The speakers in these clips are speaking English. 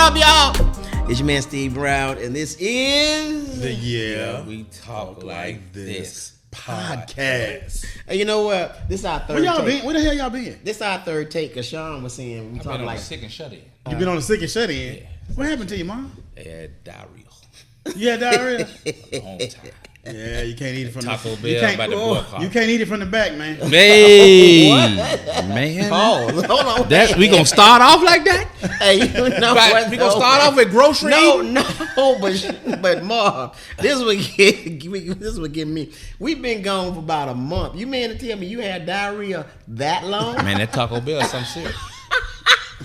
up, y'all? It's your man Steve Brown, and this is the Yeah, we talk like this podcast. And you know what? This is our third. Where y'all take. been? Where the hell y'all been? This is our third take. Cause Sean was saying we I've talk been on like the sick and shut in. You been on the sick and shut in? Yeah. What happened to you, mom? They had diarrhea You had diarrhea? on time. Yeah, you can't eat it from Taco the Bell by the boycott. You can't eat it from the back, man. Hey, What? man. Oh, hold on. That we gonna start off like that? Hey, you know what? We gonna start off with grocery? No, but Marv, this would get me. We've been gone for about a month. You mean to tell me you had diarrhea that long? Man, that Taco Bell is something serious.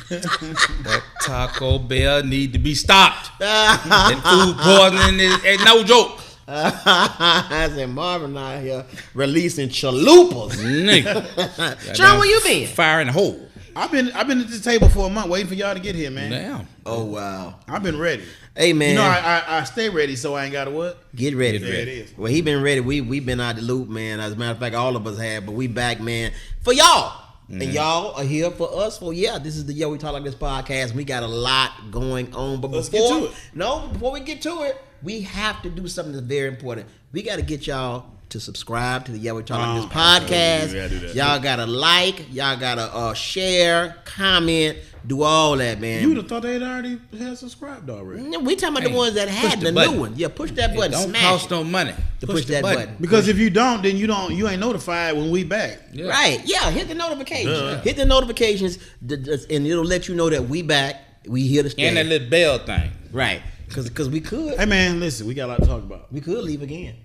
That Taco Bell need to be stopped. That food poisoning is no joke. I said Marvin out here releasing chalupas. Nigga. Sean, where you been? Fire in the hole. I've been at this table for a month waiting for y'all to get here, man. Damn. Oh wow. I've been ready. Hey man, You know, I stay ready, so I ain't got to what? get ready. Get There ready. it is. Well, he been ready. We been out the loop, man. As a matter of fact, all of us have, but we back, man, for y'all. And y'all are here for us. For this is the Yo We Talk Like This podcast. We got a lot going on, but Let's before get to it. before we get to it, we have to do something that's very important. We got to get y'all to subscribe to the Yo We Talk Like This podcast. we gotta do that. Y'all gotta like, y'all gotta share, comment, do all that, man. You would have thought they'd already had subscribed already. We talking about the ones that had the button. new one. Yeah, push that button. It don't smash cost it. no money. To push the that button. Because if you don't, then you ain't notified when we back. Yeah. Right, yeah, hit the notifications. Yeah. Hit the notifications, and it'll let you know that we back. We here to stay. And that little bell thing. Right, because we could Hey, man, listen, we got a lot to talk about. we could leave again.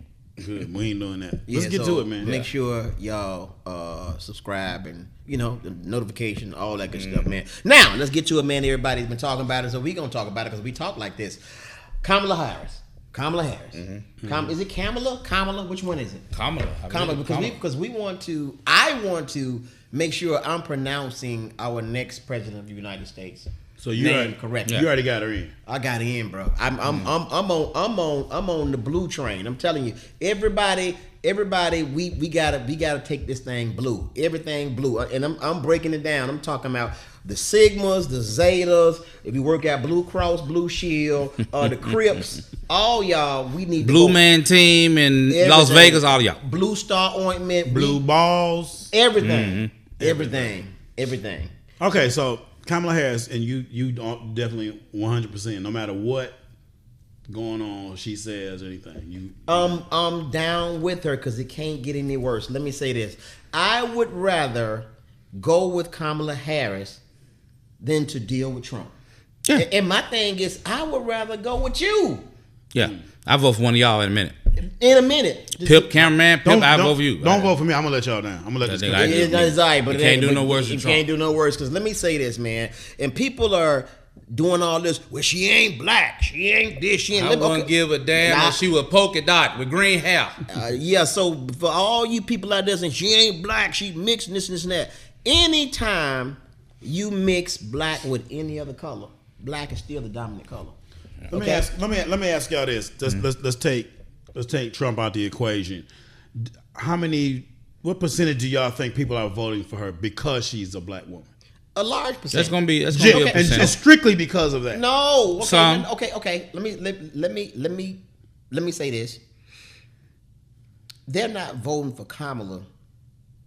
Good. We ain't doing that. Yeah, Let's get so to it, man. Make sure y'all subscribe and the notification, all that good stuff, man. Now let's get to it, man. Everybody's been talking about it, so we gonna talk about it because we talk like this. Kamala Harris. Is it Kamala? Which one is it? Kamala. Because we want to. I want to make sure I'm pronouncing our next president of the United States. So you name already, correct. You already got her in. I got in, bro. I'm on the blue train. I'm telling you, everybody, we gotta take this thing blue. Everything blue, and I'm breaking it down. I'm talking about the Sigmas, the Zetas. If you work at Blue Cross, Blue Shield, the Crips, all y'all, we need to Blue vote. Man Team in Everything. Las Vegas, all y'all. Blue Star ointment, Blue balls. everything, everything. Okay, so Kamala Harris, and you don't definitely 100%. No matter what going on, she says or anything. I'm down with her because it can't get any worse. Let me say this: I would rather go with Kamala Harris than to deal with Trump. Yeah. And my thing is, I would rather go with you. Yeah. I vote for one of y'all in a minute. In a minute, Pip, cameraman, Pip, I vote for you. Don't vote for me. I'm gonna let y'all down. I'm gonna let this That go. nigga, I do. It's all right, but You it can't ain't- do no but worse than You Trump. can't do no worse because let me say this, man. And people are doing all this. Well, she ain't black. She ain't this. She ain't. I Let me- wouldn't okay. give a damn Nah. if she was polka dot with green hair. Yeah, so for all you people out there saying she ain't black, she mixed and this and that. Anytime you mix black with any other color, black is still the dominant color. Let me ask y'all this. Let's take Trump out the equation. What percentage do y'all think people are voting for her because she's a black woman? A large percentage. That's gonna be a And percentage. strictly because of that. No. Okay. Some. Okay. Let me say this. They're not voting for Kamala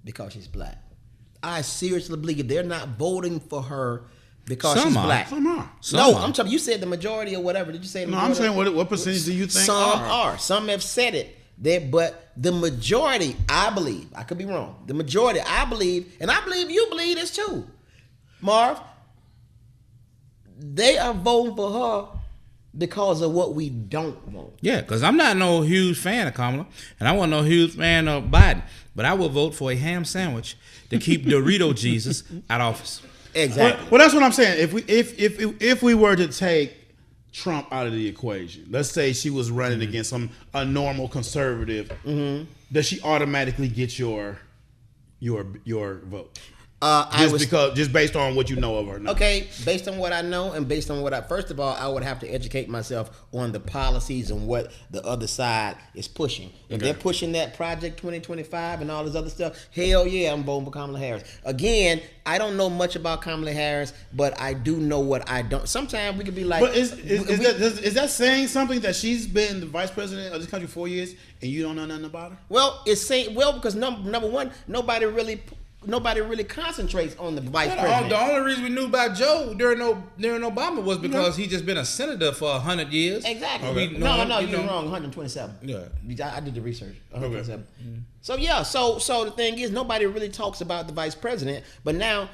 because she's black. I seriously believe they're not voting for her because Some she's are. black. Come on. Some No, are. I'm talking. You said the majority or whatever. Did you say the No, majority? I'm saying what percentage do you think Some are? are. Some have said it. But the majority, I believe, I could be wrong. The majority, I believe, and I believe you believe this too, Marv. They are voting for her because of what we don't want. Yeah, because I'm not no huge fan of Kamala, and I wasn't no huge fan of Biden. But I will vote for a ham sandwich to keep Dorito Jesus out of office. Exactly. Well, that's what I'm saying. If we were to take Trump out of the equation, let's say she was running against a normal conservative, does she automatically get your vote? Just based on what you know of her now. Okay, based on what I know and based on first of all, I would have to educate myself on the policies and what the other side is pushing. If they're pushing that Project 2025 and all this other stuff, hell yeah, I'm voting for Kamala Harris. Again, I don't know much about Kamala Harris, but I do know what I don't. Sometimes we could be like, but is that saying something that she's been the vice president of this country 4 years and you don't know nothing about her? Well, it's saying because number one, nobody really concentrates on the vice president. The only reason we knew about Joe during Obama was because he just been a senator for 100 years. Exactly. Okay. No, you're wrong. 127. Yeah. I did the research. 127. Okay. Mm-hmm. So yeah. So the thing is, nobody really talks about the vice president, but now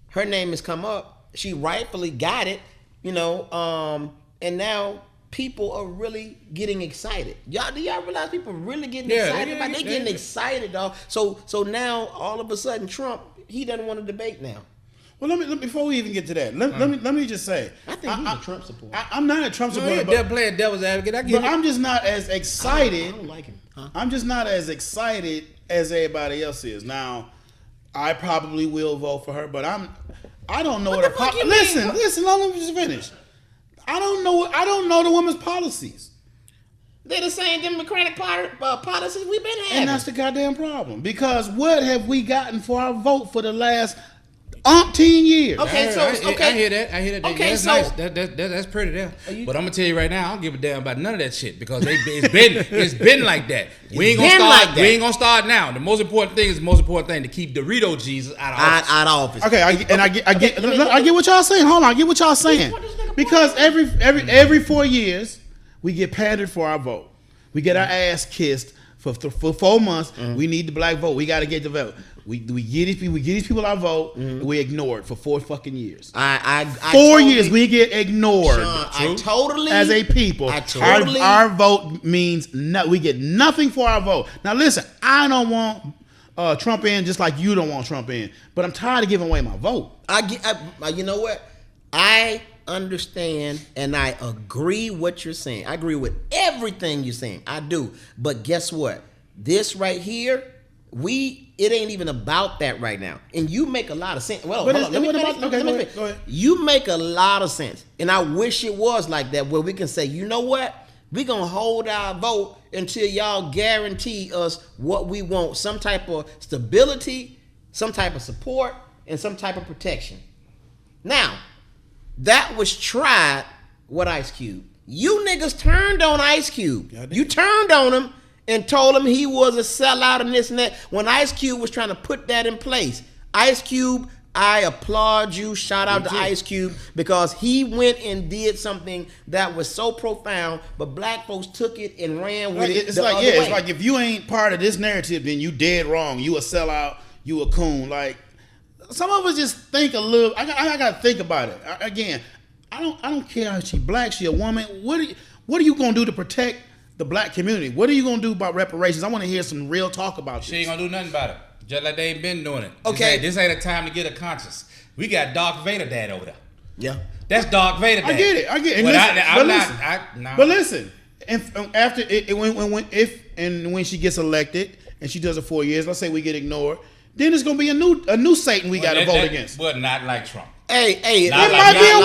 her name has come up. She rightfully got it, and now people are really getting excited. Do y'all realize people are really getting excited? They getting excited, dog. So now all of a sudden Trump, he doesn't want to debate now. Well, let me before we even get to that, let me just say, I think he's a Trump supporter. I'm not a Trump supporter, they're playing devil's advocate. I get it. I'm just not as excited. I don't like him. Huh? I'm just not as excited as everybody else is. Now, I probably will vote for her, but I don't know what her listen. Let me just finish. I don't know the woman's policies. They're the same Democratic policies we've been having. And that's the goddamn problem. Because what have we gotten for our vote for the last umpteen years? Okay, I hear that. Okay, that's nice. That's pretty there. But I'm gonna tell you right now, I don't give a damn about none of that shit because it's been like that. We ain't gonna start now. The most important thing is to keep Dorito Jesus out of office. Okay, I get what y'all saying. Hold on, I get what y'all saying. Because every 4 years we get pandered for our vote. We get our ass kissed for 4 months. Mm-hmm. We need the black vote. We got to get the vote. We get these people our vote. Mm-hmm. And we ignore it for 4 fucking years. 4 years we get ignored. Sean, as a people, our vote means we get nothing for our vote. Now listen, I don't want Trump in just like you don't want Trump in, but I'm tired of giving away my vote. You know what? I understand and I agree what you're saying. I agree with everything you're saying. I do. But guess what? This right here, it ain't even about that right now. And you make a lot of sense. Well, hold on. Let me finish. Go ahead. You make a lot of sense. And I wish it was like that where we can say, you know what? We're going to hold our vote until y'all guarantee us what we want. Some type of stability, some type of support, and some type of protection. Now, that was tried with Ice Cube. You niggas turned on Ice Cube. You turned on him and told him he was a sellout and this and that. When Ice Cube was trying to put that in place, Ice Cube, I applaud you. Shout out to Ice Cube because he went and did something that was so profound, but black folks took it and ran with it. It's like if you ain't part of this narrative, then you dead wrong. You a sellout. You a coon. Like. Some of us just think a little. I gotta think about it. Again, I don't care if she black, she a woman. What are you gonna do to protect the black community? What are you gonna do about reparations? I want to hear some real talk about this. She ain't gonna do nothing about it. Just like they ain't been doing it. Okay, this ain't a time to get a conscience. We got Darth Vader dad over there. Yeah, that's Darth Vader dad. I get it. But listen, when she gets elected and she does it 4 years, let's say we get ignored. Then it's gonna be a new Satan we got to vote against. But not like Trump. Hey, it might be a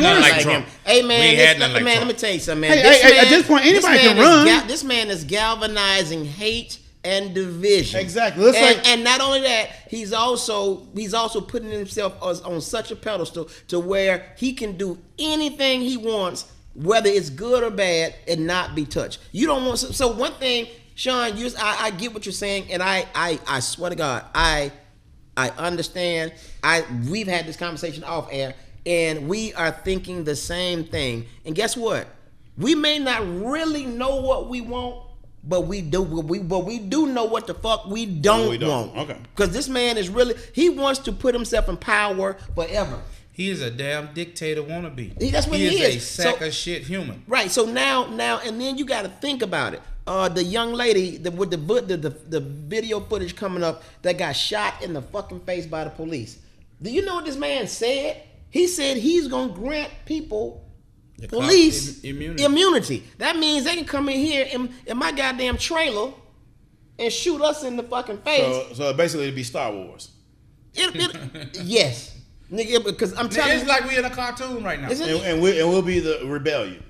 worse. Like Trump. Hey man, let me tell you something, man. Hey, at this point, anybody can run. This man is galvanizing hate and division. Exactly. And not only that, he's also putting himself on such a pedestal to where he can do anything he wants, whether it's good or bad, and not be touched. You don't want so one thing. Sean, I get what you're saying, and I swear to God, I understand. We've had this conversation off air, and we are thinking the same thing. And guess what? We may not really know what we want, but we do know what the fuck we don't want. Okay. Because this man he wants to put himself in power forever. He is a damn dictator wannabe. That's what he is. He is a sack of shit human. Right. So now, and then you got to think about it. The young lady with the video footage coming up that got shot in the fucking face by the police. Do you know what this man said? He said he's gonna grant people police immunity. That means they can come in here in my goddamn trailer and shoot us in the fucking face. So basically it'd be Star Wars. Yes, nigga, because I'm telling you, it's like we in a cartoon right now, and we'll be the rebellion.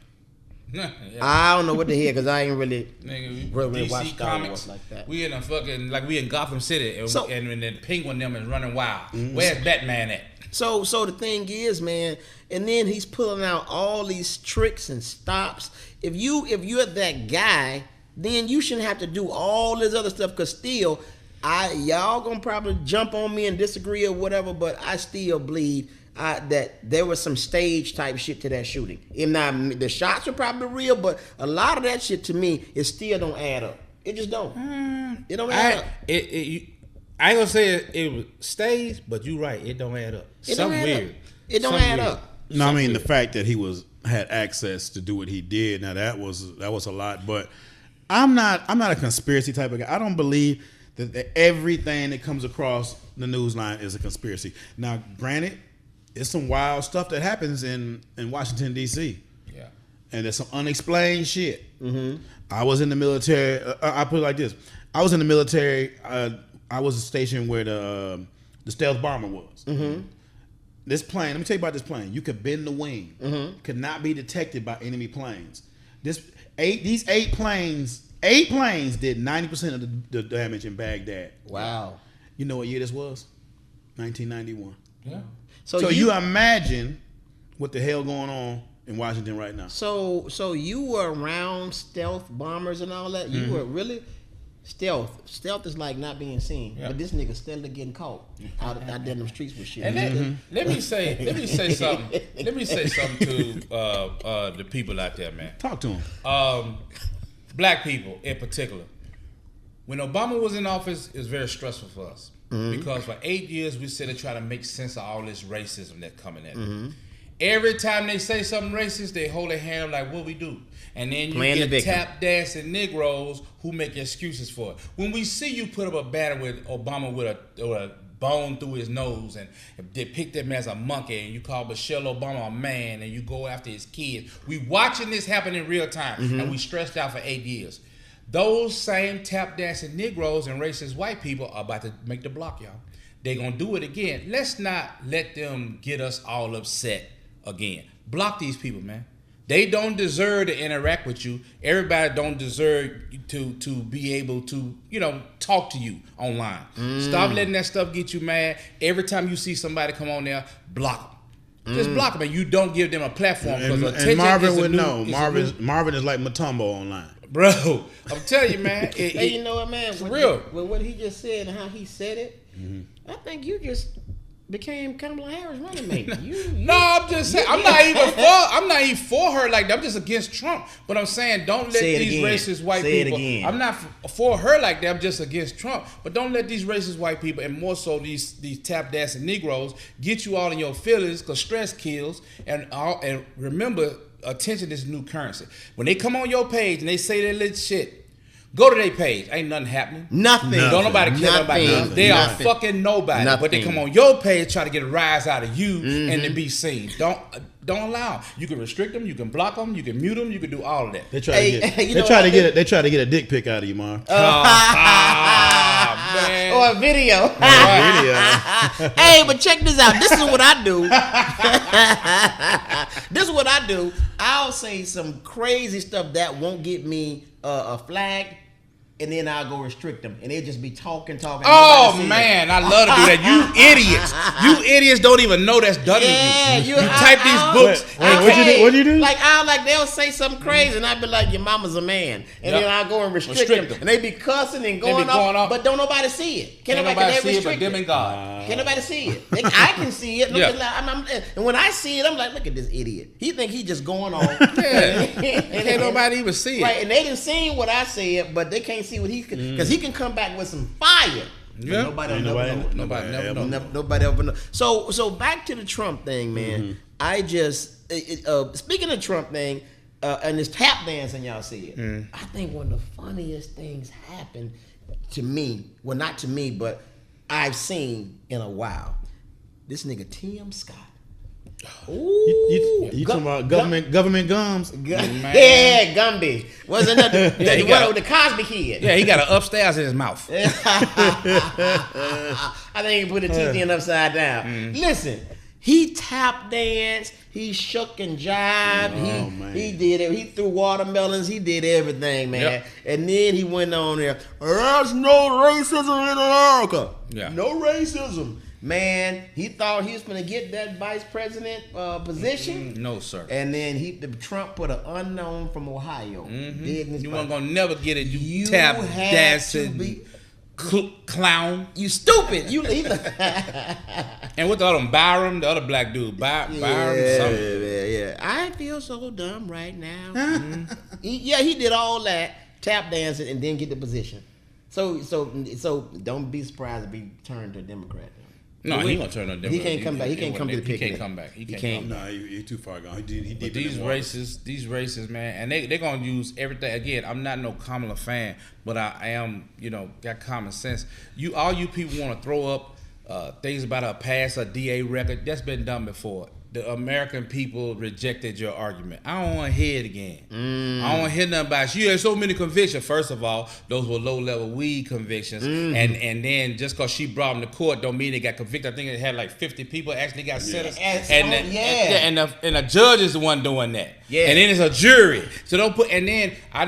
Yeah. I don't know what the hell because I ain't really DC watch Comics like that. We in a fucking like we in Gotham City, and, and the Penguin them is running wild. Mm-hmm. Where's Batman at? So the thing is, man, and then he's pulling out all these tricks and stops. If you're that guy, then you shouldn't have to do all this other stuff. Cause still, y'all gonna probably jump on me and disagree or whatever, but I still believe that there was some stage type shit to that shooting. And now the shots are probably real, but a lot of that shit to me, it still don't add up. It just don't. It don't add up. I ain't gonna say it was staged, but you right. It don't add up. Something weird. It don't add up. No, I mean the fact that he had access to do what he did. Now that was a lot, but I'm not a conspiracy type of guy. I don't believe that everything that comes across the news line is a conspiracy. Now, granted, it's some wild stuff that happens in Washington D.C. Yeah, and there's some unexplained shit. Mm-hmm. I was in the military. I put it like this: I was in the military. I was stationed where the stealth bomber was. Mm-hmm. This plane. Let me tell you about this plane. You could bend the wing. Mm-hmm. Could not be detected by enemy planes. These eight planes did 90% of the damage in Baghdad. Wow. You know what year this was? 1991. Yeah. So you imagine what the hell going on in Washington right now. So you were around stealth bombers and all that? You were really stealth. Stealth is like not being seen. Yeah. But this nigga steadily getting caught out there in the streets with shit. And let me say something. Let me say something to the people out there, man. Talk to them. Black people in particular. When Obama was in office, it was very stressful for us. Because for 8 years we sit and try to make sense of all this racism that's coming at us. Every time they say something racist, they hold their hand like, what we do? And then you get tap dancing Negroes who make excuses for it. When we see you put up a banner with Obama with a bone through his nose and they picked him as a monkey and you call Michelle Obama a man and you go after his kids, we watching this happen in real time and we stressed out for 8 years. Those same tap dancing Negroes and racist white people are about to make the block, y'all. They're going to do it again. Let's not let them get us all upset again. Block these people, man. They don't deserve to interact with you. Everybody don't deserve to be able to, talk to you online. Stop letting that stuff get you mad. Every time you see somebody come on there, block them. Just block them, and you don't give them a platform. And Marvin would know. Marvin is like Matumbo online. Bro, I'm telling you, man. Hey, you know what, man? Real. With what he just said and how he said it, I think you just became Kamala Harris running mate. No, I'm just saying. I'm not even for her like that. I'm just against Trump. But I'm saying, don't let these racist white people. I'm not for her like that. I'm just against Trump. But don't let these racist white people, and more so these tap dancing Negroes, get you all in your feelings, because stress kills. And remember, attention is new currency. When they come on your page and they say that little shit, go to their page. Ain't nothing happening. Nothing. Don't nobody care about them. They are fucking nobody. Nothing. But they come on your page try to get a rise out of you and to be seen. Don't allow them. You can restrict them. You can block them. You can mute them. You can do all of that. They try to get a dick pic out of you, Mar. Man. Or a video. Hey, but check this out. This is what I do. I'll say some crazy stuff that won't get me a flag, and then I'll go restrict them, and they'll just be talking. Oh man, I love to do that. You idiots don't even know that's done to you. You type these books. What you do? Like they'll say something crazy, and I'll be like, "Your mama's a man," and then I'll go and restrict them, and they be cussing and going off, but don't nobody see it. Can't nobody see it but them and God. Can't nobody see it. I can see it. And when I see it, I'm like, look at this idiot. He think he just going on. Can't nobody even see it. Right, and they didn't see what I said, but they can't see what he can, because he can come back with some fire. Yeah. Nobody ever know. So back to the Trump thing, man. I just speaking of Trump thing and this tap dancing y'all see it. I think one of the funniest things happened to me. Well, not to me, but I've seen in a while. This nigga Tim Scott. You talking about government gums? Yeah, Gumby. Wasn't that the Cosby kid? Yeah, he got an upstairs in his mouth. I think he put the teeth in upside down. Listen, he tap danced, he shook and jived, he did it. He threw watermelons, he did everything, man. Yep. And then he went on there, there's no racism in America. Yeah. No racism. Man, he thought he was going to get that vice president position. No, sir. And then Trump put an unknown from Ohio. You weren't going to never get it. You tap dancing clown. You stupid. And what the other one? Byron, the other black dude. Byron something. Yeah. I feel so dumb right now. He did all that, tap dancing, and then get the position. So don't be surprised if he turned to a Democrat. No, he gonna turn on Democrat. He can't come back. He can't come to the picture. He can't come back. He can't. No, he's too far gone. He did. These racists, man, and they're gonna use everything. Again, I'm not no Kamala fan, but I am, got common sense. All you people want to throw up things about a past, a DA record. That's been done before. The American people rejected your argument. I don't want to hear it again. I don't want to hear nothing about you had so many convictions. First of all, those were low-level weed convictions. And then just because she brought them to court don't mean they got convicted. I think it had like 50 people actually got sentenced. And the judge is the one doing that. Yeah. And then it's a jury. So don't put. And then I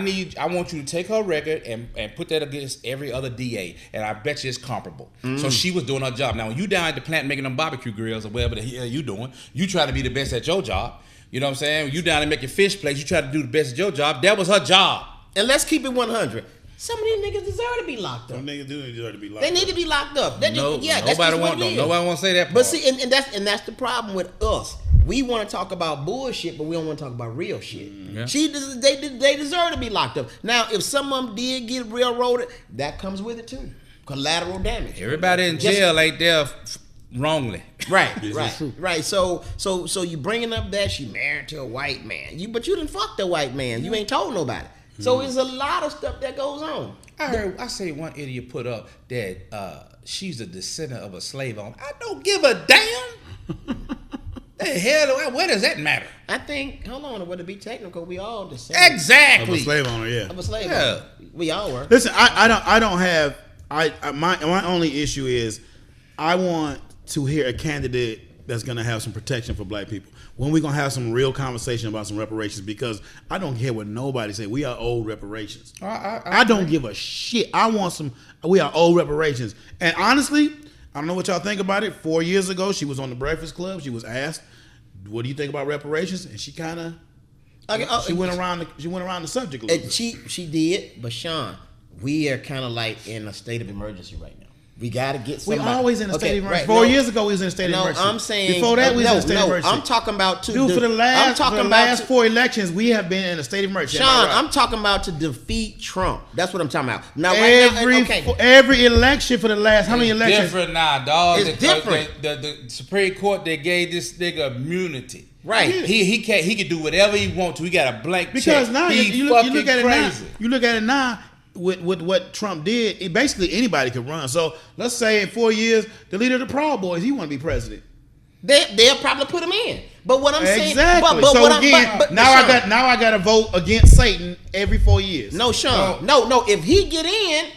want you to take her record and put that against every other DA. And I bet you it's comparable. So she was doing her job. Now when you down at the plant making them barbecue grills or whatever the hell you doing, you try to be the best at your job. You know what I'm saying? When you down and make your fish plates, you try to do the best at your job. That was her job. And let's keep it 100. Some of these niggas deserve to be locked up. Some niggas do deserve to be locked up. They need to be locked up. Nobody want to say that part. But see, and that's the problem with us. We want to talk about bullshit, but we don't want to talk about real shit. Yeah. They deserve to be locked up. Now, if some of them did get railroaded, that comes with it too. Collateral damage. Everybody in jail ain't there wrongly. Right. So you bringing up that she married to a white man. But you done fucked a white man. You ain't told nobody. So there's a lot of stuff that goes on. I say one idiot put up that she's a descendant of a slave owner. I don't give a damn. The hell, what does that matter? I think, hold on, to be technical, we all descendants. Exactly. Of a slave owner, yeah. Of a slave owner. We all were. Listen, I don't have, my only issue is I want to hear a candidate that's going to have some protection for black people. When we going to have some real conversation about some reparations, because I don't care what nobody say. We are old reparations. I don't give a shit. I want we are old reparations. And honestly, I don't know what y'all think about it. 4 years ago, she was on the Breakfast Club. She was asked, "What do you think about reparations?" And she kind of she went around the subject a little bit. She did, but Sean, we are kind of like in a state of emergency right now. We got to get somebody. We always in a state of emergency. 4 years ago, we was in a state of emergency. No, I'm saying before that, we was in a state of emergency. I'm talking about for the last 4 elections, we have been in a state of emergency. Sean, I'm talking about to defeat Trump. That's what I'm talking about. Now, every election for the last how many elections? Different now, dog. It's different. The Supreme Court, they gave this nigga immunity. Right. He can do whatever he wants to. He got a blank check. Because now you look at it crazy. now. You look at it now. With what Trump did, basically anybody could run. So let's say in 4 years, the leader of the Proud Boys, he want to be president. They'll probably put him in. But what I'm saying, exactly. But so now I got to vote against Satan every 4 years. No, Sean. No. If he get in,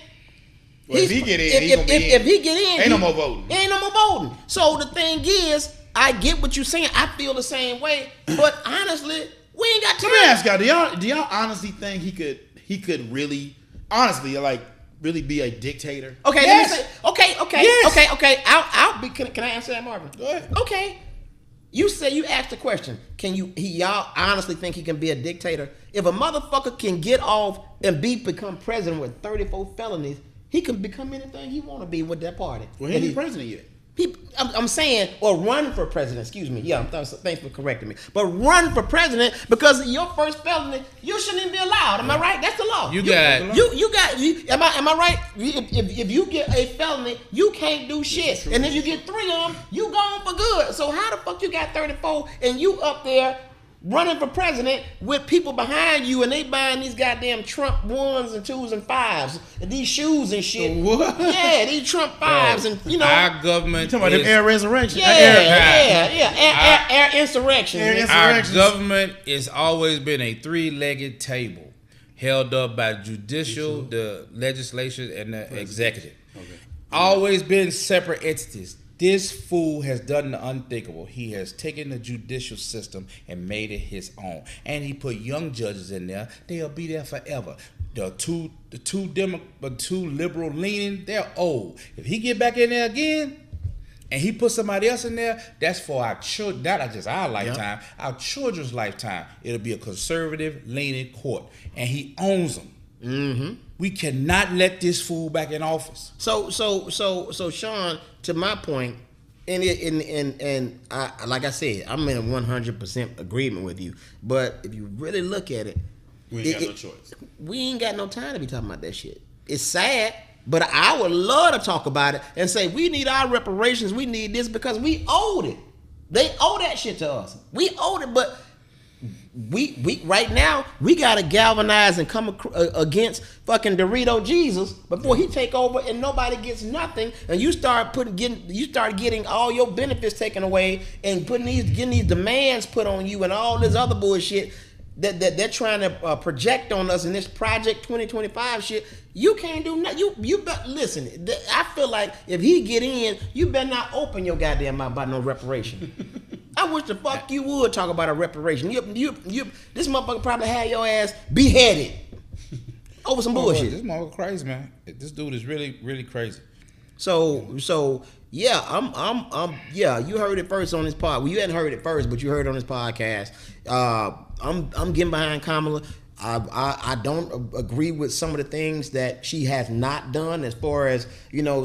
if he get in, ain't no more voting. Ain't no more voting. So the thing is, I get what you're saying. I feel the same way. But honestly, we ain't got time. Let me ask y'all: Do y'all honestly think he could really? Honestly, really be a dictator? Okay, yes. Let me say. Okay. Yes. Okay. I'll be. Can I answer that, Marvin? Go ahead. Okay. You asked the question. Y'all honestly think he can be a dictator? If a motherfucker can get off and become president with 34 felonies, he can become anything he want to be with that party. Well, he ain't president yet. I'm saying, or run for president, excuse me. Yeah, thanks for correcting me. But run for president because of your first felony, you shouldn't even be allowed. Am I right? That's the law. Am I right? If you get a felony, you can't do shit. And if you get 3 of them, you gone for good. So how the fuck you got 34 and you up there running for president with people behind you and they buying these goddamn Trump 1s and 2s and 5s and these shoes and shit. What? Yeah, these Trump 5s and you know. Our government. You talking about them air resurrection? Air insurrections. Our government has always been a three-legged table held up by judicial, the legislature, and the executive. Okay. Always been separate entities. This fool has done the unthinkable. He has taken the judicial system and made it his own. And he put young judges in there. They'll be there forever. The two liberal leaning, they're old. If he get back in there again and he put somebody else in there, that's for our children, not just our lifetime, our children's lifetime. It'll be a conservative leaning court. And he owns them. Mm-hmm. We cannot let this fool back in office. So Sean, to my point, and I, like I said, I'm in 100% agreement with you. But if you really look at it, we ain't got no choice. We ain't got no time to be talking about that shit. It's sad, but I would love to talk about it and say we need our reparations. We need this because we owed it. They owe that shit to us. We owed it, but. We right now we gotta galvanize and come against fucking Dorito Jesus before he take over and nobody gets nothing and you start getting all your benefits taken away and getting these demands put on you and all this other bullshit that they're trying to project on us in this Project 2025 shit. You can't do nothing. You listen. I feel like if he get in, you better not open your goddamn mouth about no reparation. I wish the fuck you would talk about a reparation. This motherfucker probably had your ass beheaded over some bullshit. This motherfucker crazy, man. This dude is really, really crazy. So yeah, I'm yeah. You heard it first on this pod. Well, you hadn't heard it first, but you heard it on this podcast. I'm getting behind Kamala. I don't agree with some of the things that she has not done as far as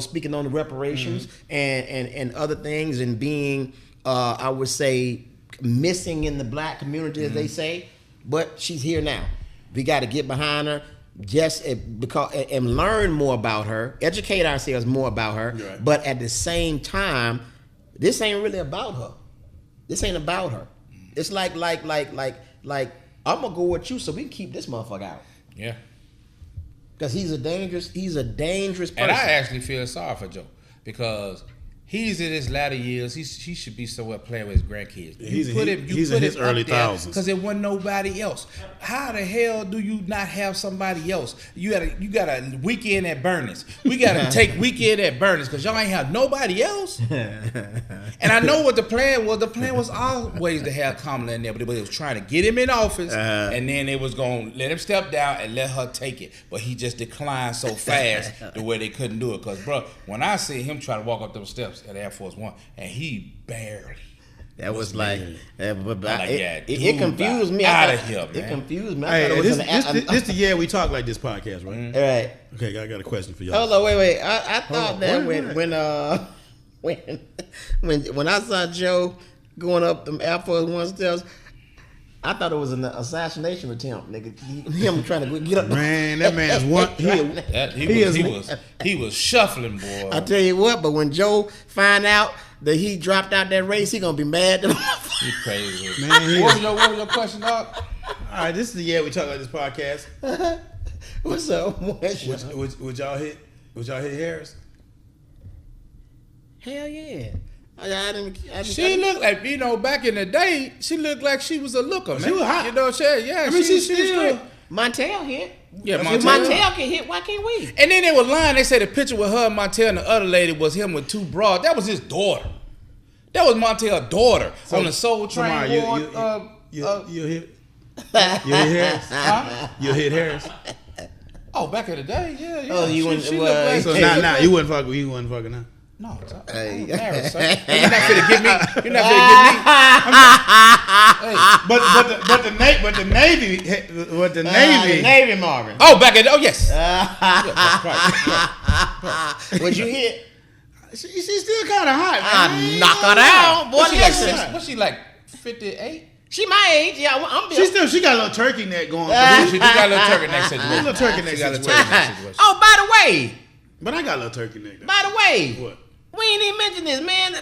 speaking on the reparations and other things and being. I would say missing in the black community, as they say, but she's here now. We got to get behind her, and learn more about her, educate ourselves more about her. Right. But at the same time, this ain't really about her. This ain't about her. It's like I'm gonna go with you so we can keep this motherfucker out. Yeah, because he's a dangerous person. And I actually feel sorry for Joe because. He's in his latter years. He should be somewhere playing with his grandkids. He's in his early thousands. Because there wasn't nobody else. How the hell do you not have somebody else? You got a weekend at Bernie's. We got to take weekend at Bernie's because y'all ain't have nobody else. And I know what the plan was. The plan was always to have Kamala in there, but it was trying to get him in office, and then it was going to let him step down and let her take it. But he just declined so fast the way they couldn't do it. Because, bro, when I see him try to walk up those steps, at Air Force One, and he barely. That was like, it confused me. Out of here, man. It confused me. Hey, this the year we talk like this podcast, right? Mm-hmm. All right. Okay, I got a question for y'all. Hold on, wait. I thought that when I saw Joe going up them Air Force One steps, I thought it was an assassination attempt, nigga. Him trying to get up. Man, that man's one. He was shuffling, boy. I tell you what, but when Joe find out that he dropped out that race, he gonna be mad. He crazy, man. What was your question, dog? All right, this is the year we talk like this podcast. What's up? Would y'all hit Harris? Hell yeah. She looked like, back in the day, she looked like she was a looker, man. She was hot. You know what I'm saying? Yeah, I mean, she's still. Montel hit. Yeah, If Montel can hit, why can't we? And then they were lying. They said the picture with her and Montel and the other lady was him with two broads. That was his daughter. That was Montel's daughter on the Soul Train ward. You hit Harris? Huh? You hit Harris? Oh, back in the day, yeah. Oh, you wouldn't. So now you wouldn't fuck with. You wouldn't fucking now. No, I'm embarrassed, son. You're not finna get me. You're not finna get me. But the Navy Marvin. Oh, back at yes. Would you hit? She's still kind of hot. I knock her down, boy. What's she like? 58? She my age. Yeah, she got a little turkey neck going. She do got a little turkey neck situation. A little turkey neck situation. Oh, by the way. But I got a little turkey neck. By the way. What? We ain't even mention this, man.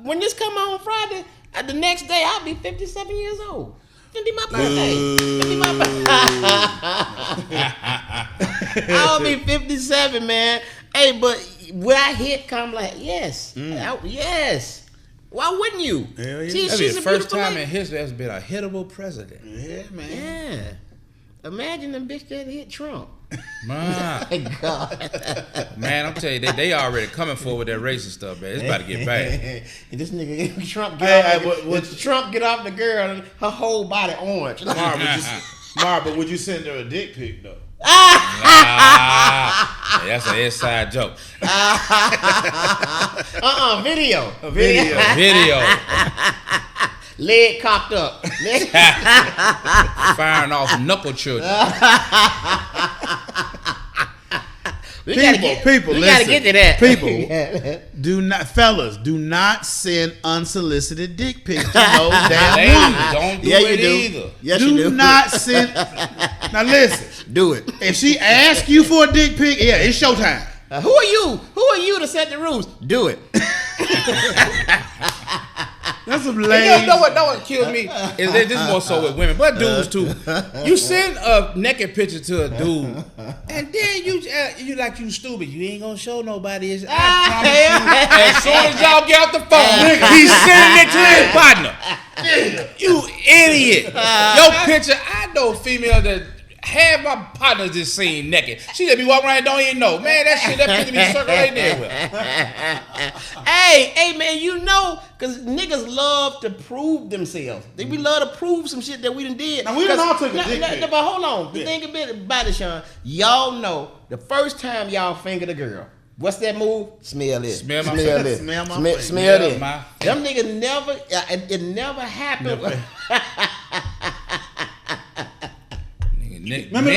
When this come on Friday, The next day, I'll be 57 years old. It'll be my birthday. It'll be my birthday. I'll be 57, man. Hey, but will I hit Kamala? Yes. Yes. Why wouldn't you? Hell yeah. She's the first time in history there's been a hittable president. Yeah, man. Yeah. Imagine them bitch that hit Trump. Man. My God. Man, I'm telling you, they already coming forward with that racist stuff, man. It's about to get bad. And this nigga Trump Trump get off the girl, her whole body orange. But would you send her a dick pic though? That's an inside joke. Video. Video. Leg cocked up. Firing off knuckle children. We gotta get to that. People, do not send unsolicited dick pics to no damn woman. Don't do it either. Yes, do not send. Now listen. Do it. If she asks you for a dick pic, yeah, it's showtime. Who are you? Who are you to set the rules? Do it. That's some lame. You know what kills me is that this is more so with women, but dudes too. You send a naked picture to a dude, and then you stupid. You ain't gonna show nobody. I promise you. As soon as y'all get off the phone, he's sending it to his partner. You idiot! Your picture. I know female that. Half my partners just seen naked. She just be walking around and don't even know. Man, that picture be circulating everywhere. Hey, man, you know, because niggas love to prove themselves. We love to prove some shit that we done did. Now, we done all took a dick pic. But hold on. The thing about it, Sean, y'all know the first time y'all fingered a girl, what's that move? Smell it. Smell my this. Smell my face. Smell this. Them niggas never, it never happened. Remember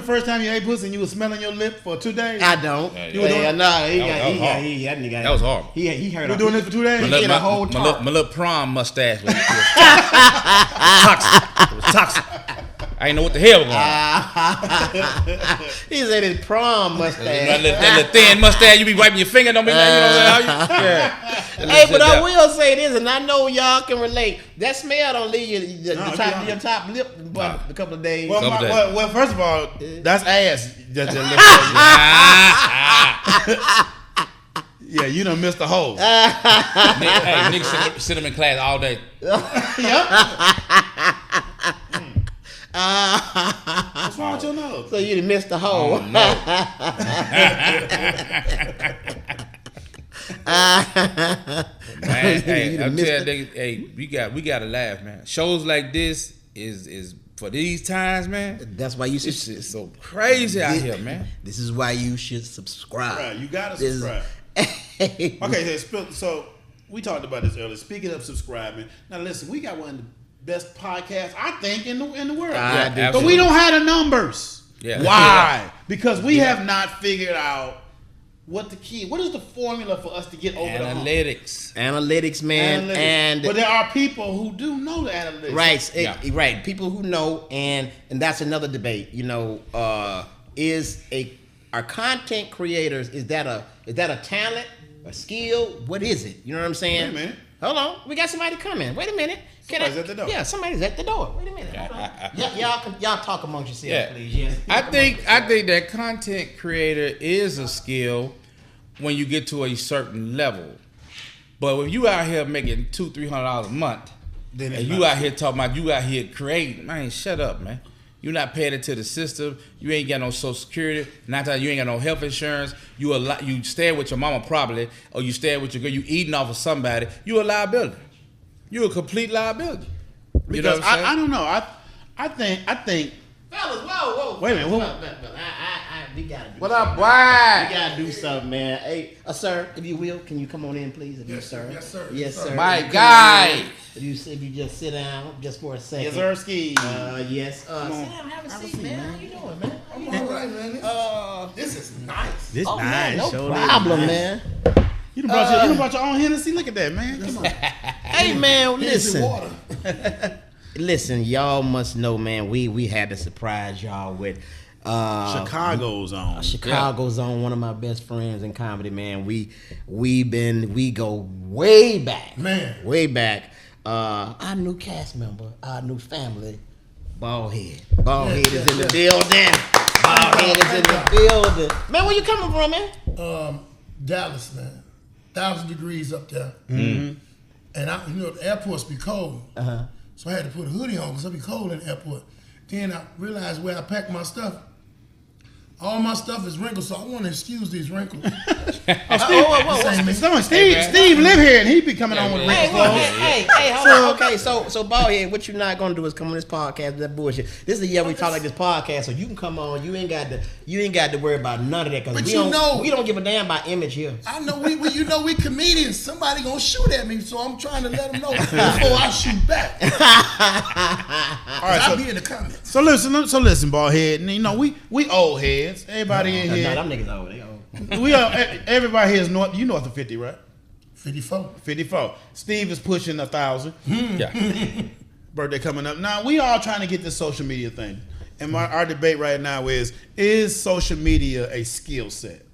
the first time you ate pussy and you was smelling your lip for 2 days? I don't. That was horrible. He heard. You doing this for 2 days? My little prom mustache was toxic. It was toxic. I didn't know what the hell was going on. He said his prom mustache. That little thin mustache, you be wiping your finger, don't be like, Hey, but I will say this, and I know y'all can relate. That smell don't leave your top lip a couple of days. Well, first of all, that's ass. Yeah, you done missed the hole. Niggas sit them in class all day. Yep. What's wrong with your nose? So you done missed the hole. Oh, no. Man, hey, I'm telling you, hey, we gotta laugh, man. Shows like this is for these times, man. That's why you should. This is so crazy out here, man. This is why you should subscribe. Right, you gotta subscribe. Okay, so we talked about this earlier. Speaking of subscribing, now listen, we got one of the best podcasts I think in the world. But we don't have the numbers. Yeah. Why? Because we have not figured out what is the formula for us to get over the hump. Analytics, man. But there are people who do know the analytics. Right, right. People who know, and that's another debate. You know, are content creators? Is that a talent, a skill? What is it? You know what I'm saying? Wait a minute. Hold on, we got somebody coming. Wait a minute. Somebody's at the door. Yeah, somebody's at the door. Wait a minute. Y'all talk amongst yourselves, please. Yeah. I think that content creator is a skill when you get to a certain level. But when you out here making $200-300 a month, and you out here talking about you out here creating, man, shut up, man. You're not paying into the system. You ain't got no Social Security. Not that you ain't got no health insurance. You stay with your mama probably, or you stay with your girl. You eating off of somebody. You a liability. You a complete liability. Because I don't know. I think. Fellas, whoa. Wait a minute. We gotta do what something. up, boy? We gotta do something, man. Hey, sir, if you will, can you come on in, please? Yes, sir. Yes, sir. My guy. If you just sit down just for a second. Yes, sir, ski. Yes. Sit down, have a seat, man. How you doing, man? I'm all right, man. This is nice. This nice. No problem, man. You done brought your own Hennessy. Look at that, man. Come on. Hey, man, listen. Listen, y'all must know, man. We had to surprise y'all with Chicago's on. Chicago's on. One of my best friends in comedy, man. We go way back, man. Way back. Our new cast member, our new family, Baldhead. Baldhead is in the building. Baldhead is in the building. Man, where you coming from, man? Dallas, man. 1,000 degrees up there. Mm-hmm. And the airports be cold. Uh-huh. So I had to put a hoodie on because it be cold in the airport. Then I realized where I packed my stuff. All my stuff is wrinkled, so I want to excuse these wrinkles. Steve live here, and he be coming on with wrinkles. Hey, hold on. Okay, so Baldhead, what you're not gonna do is come on this podcast with that bullshit. This is the year we talk like this podcast, so you can come on. You ain't got to worry about none of that because we don't give a damn about image here. I know we comedians. Somebody gonna shoot at me, so I'm trying to let them know before I shoot back. All right, I'll be in the comments. So listen, Baldhead. We old heads. Everybody in here. No, them niggas old. They old. We are. Everybody here is north. You north of 50, right? 54. Steve is pushing 1,000. Yeah. Birthday coming up. Now we all trying to get this social media thing, and our debate right now is social media a skill set?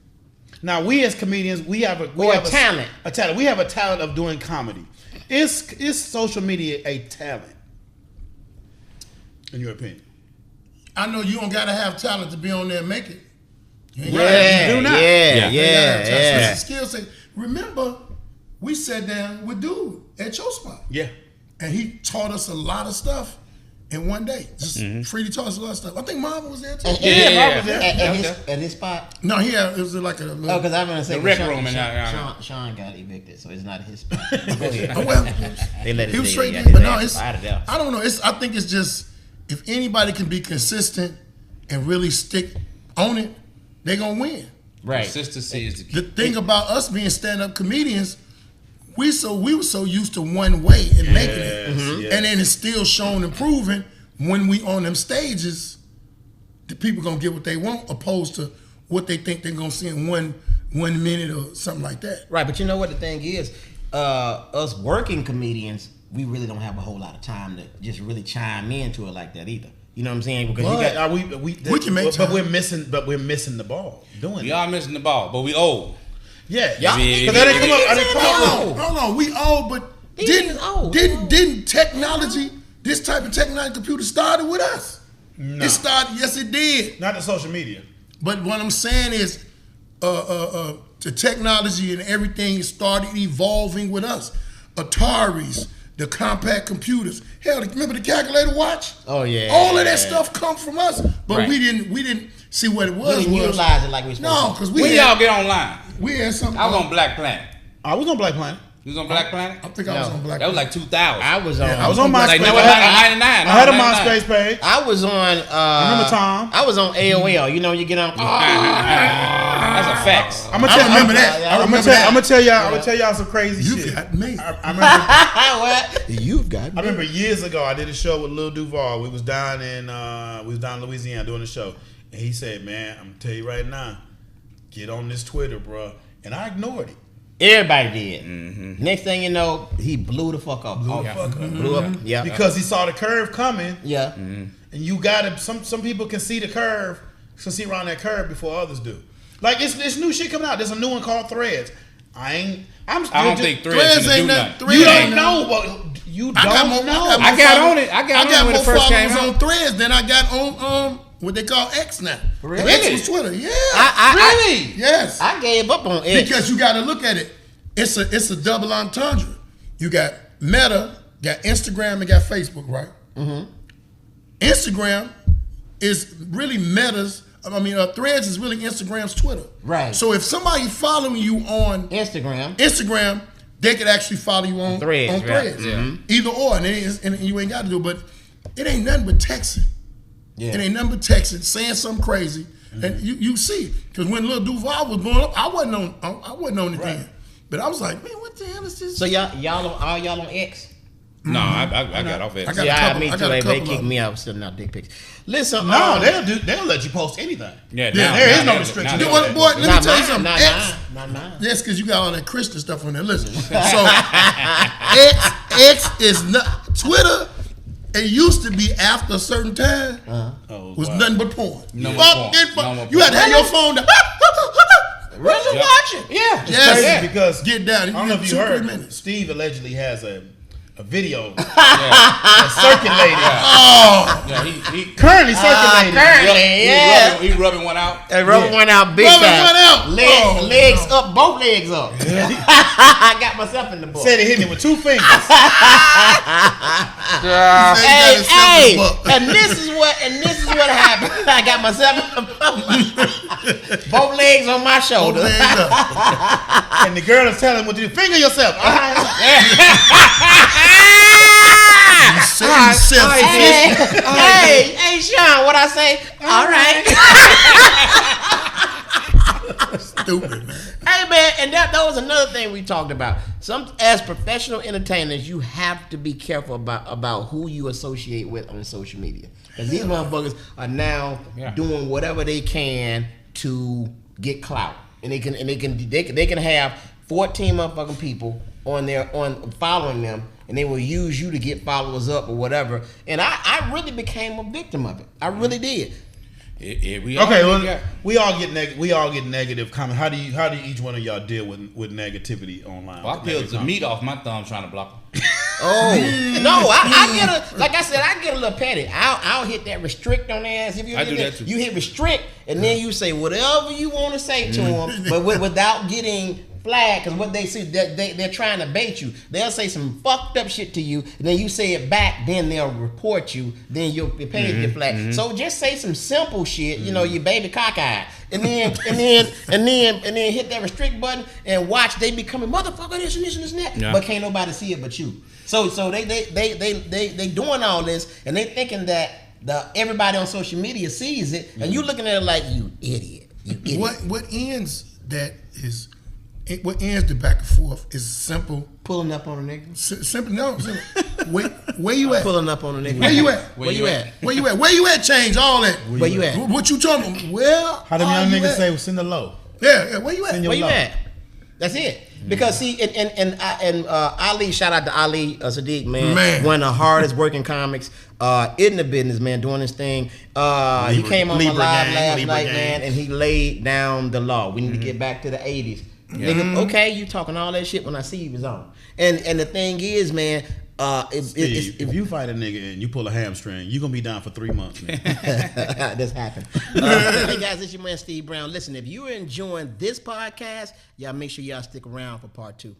Now we as comedians, we have a talent. A talent. We have a talent of doing comedy. Is social media a talent? In your opinion? I know you don't gotta have talent to be on there and make it. You do not. Yeah. It's a skill set. Remember, we sat down with dude at your spot. Yeah. And he taught us a lot of stuff in one day. Just freely taught us a lot of stuff. I think Marvin was there too. Marvin was there. At his spot? No, it was like a little... Oh, because I'm going to say the rec room. Sean got evicted, so it's not his spot. Go ahead. They let he was straight there. but no, I don't know. I think it's just, if anybody can be consistent and really stick on it, they're going to win. Right. Consistency is the key. The thing about us being stand-up comedians, we were so used to one way and making it. Mm-hmm. And then it's still shown and proven when we on them stages, the people going to get what they want opposed to what they think they're going to see in one minute or something like that. Right, but you know what the thing is? Us working comedians, we really don't have a whole lot of time to just really chime into it like that either. You know what I'm saying? Because we can make time. But we're missing the ball doing it. We are missing the ball, but we old. Yeah. Because I didn't come up. Hold on, we old, but didn't technology, this type of technology computer started with us? No. It started, yes it did. Not the social media. But what I'm saying is the technology and everything started evolving with us. Ataris, the compact computers. Hell, remember the calculator watch? Oh yeah. All of that stuff comes from us, but we didn't see what it was. We didn't utilize it like we supposed to. No, because when y'all get online? We had something. I was on Black Planet. I was on Black Planet. You was on Black Planet? I think I was on Black Planet. That was like 2000. I was on MySpace. Like 99. I had a MySpace page. I was on. Remember Tom? I was on AOL. You know, you get on. That's a fact. I'm gonna tell y'all some crazy shit. You got me. I remember. What? You've got me. I remember years ago I did a show with Lil Duval. We was down in Louisiana doing a show, and he said, "Man, I'm gonna tell you right now, get on this Twitter, bro." And I ignored it. Everybody did. Mm-hmm. Next thing you know, he blew the fuck up. Blew up. Yeah. Because he saw the curve coming. Yeah. Mm-hmm. And you gotta. Some people can see the curve, can see around that curve before others do. Like it's new shit coming out. There's a new one called Threads. I don't think Threads ain't nothing. You don't know, but you don't know. I got on it. I got on it when it first came out. On Threads than I got on what they call X now. Really? X was Twitter. Yeah. Really? Yes. I gave up on X because you got to look at it. It's a double entendre. You got Meta, got Instagram, and got Facebook, right? Mm-hmm. Instagram is really Meta's. Threads is really Instagram's Twitter. Right. So if somebody following you on Instagram, they could actually follow you on Threads. Yeah. Mm-hmm. Either or, and you ain't got to do it, but it ain't nothing but texting. Yeah. It ain't nothing but texting, saying something crazy, and you see. Because when Lil Duval was blowing up, I wasn't on it then. But I was like, man, what the hell is this? So y'all on X? No, I got off X. Me too. They kicked me out sending out dick pics. Listen, no, they'll let you post anything. Yeah, there is no restriction. Boy, let me tell you something. Not mine. Yes, because you got all that Christian stuff on there. Listen, so X is not Twitter. It used to be after a certain time was nothing but porn. You had to have your phone down. Really watching? Yeah. Yes. Because get down. I don't know if you heard. Steve allegedly has a video circulating. He currently circulating. He rubbing one out. Rubbing one out big time. Legs up, both legs up. I got myself in the book. Said he hit me with 2 fingers. Hey, and this is what happened. I got myself in the book. Both legs on my shoulder. And the girl is telling him what to do. Finger yourself. Hey, Sean, what I say? All right. Stupid, man. Hey, man, and that was another thing we talked about. As professional entertainers, you have to be careful about who you associate with on social media. Because these motherfuckers are now doing whatever they can to get clout, and they can have 14 motherfucking people on following them, and they will use you to get followers up or whatever. And I really became a victim of it. I really did. We all get negative comments. How do each one of y'all deal with negativity online? Well, I peeled the meat off my thumb trying to block them. I get a little petty. I'll hit that restrict on their ass. If you I do that too. You hit restrict, and then you say whatever you want to say to them, but without getting flagged. Because what they see, they're trying to bait you. They'll say some fucked up shit to you, and then you say it back. Then they'll report you. Then you'll be paid your flag. So just say some simple shit. You know, you baby cockeyed. And then hit that restrict button and watch they becoming motherfucker this and this and this and that. Yeah. But can't nobody see it but you. So they doing all this, and they thinking that everybody on social media sees it, and you looking at it like you idiot. What ends the back and forth is simple. Pulling up on a nigga. Simple. Where you at? Pulling up on a nigga. Where you at? Where you at? Where you at? Where you at? Change all that. Where you at? What you talking about? Well, how them young niggas say, send the low. Yeah. Where you at? Where you at? That's it. Because see, and Ali, shout out to Ali Sadiq, man, one of the hardest working comics in the business, man, doing this thing. He came on my live last night, man, and he laid down the law. We need to get back to the 80s. Nigga, okay, you talking all that shit when I see you was on. And the thing is, man, if you fight a nigga and you pull a hamstring, you're gonna be down for 3 months, man. This happened. Hey guys, it's your man Steve Brown. Listen, if you're enjoying this podcast, y'all make sure y'all stick around for part 2.